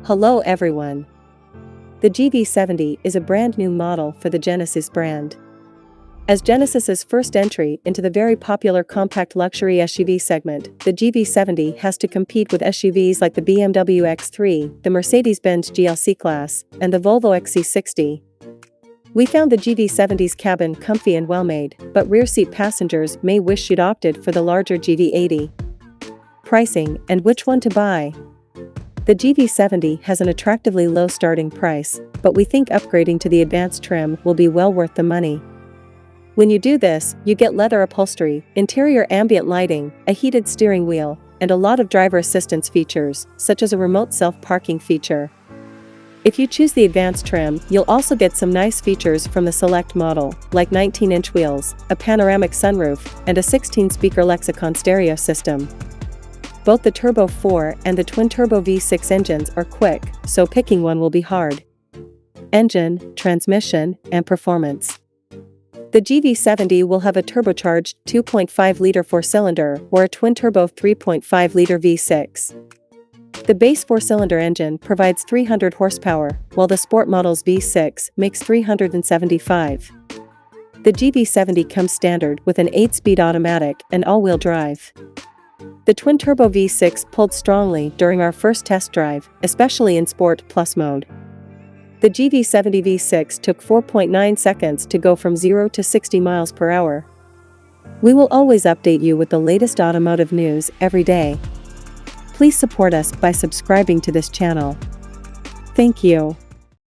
Hello everyone. The GV70 is a brand new model for the Genesis brand. As Genesis's first entry into the very popular compact luxury SUV segment, the GV70 has to compete with SUVs like the BMW X3, the Mercedes-Benz GLC-class, and the Volvo XC60. We found the GV70's cabin comfy and well-made, but rear-seat passengers may wish you'd opted for the larger GV80. Pricing and which one to buy. The GV70 has an attractively low starting price, but we think upgrading to the advanced trim will be well worth the money. When you do this, you get leather upholstery, interior ambient lighting, a heated steering wheel, and a lot of driver assistance features, such as a remote self-parking feature. If you choose the advanced trim, you'll also get some nice features from the Select model, like 19-inch wheels, a panoramic sunroof, and a 16-speaker Lexicon stereo system. Both the Turbo 4 and the twin-turbo V6 engines are quick, so picking one will be hard. Engine, transmission, and performance. The GV70 will have a turbocharged 2.5-liter four-cylinder or a twin-turbo 3.5-liter V6. The base four-cylinder engine provides 300 horsepower, while the Sport model's V6 makes 375. The GV70 comes standard with an 8-speed automatic and all-wheel drive. The twin-turbo V6 pulled strongly during our first test drive, especially in Sport Plus mode. The GV70 V6 took 4.9 seconds to go from 0 to 60 miles per hour. We will always update you with the latest automotive news every day. Please support us by subscribing to this channel. Thank you.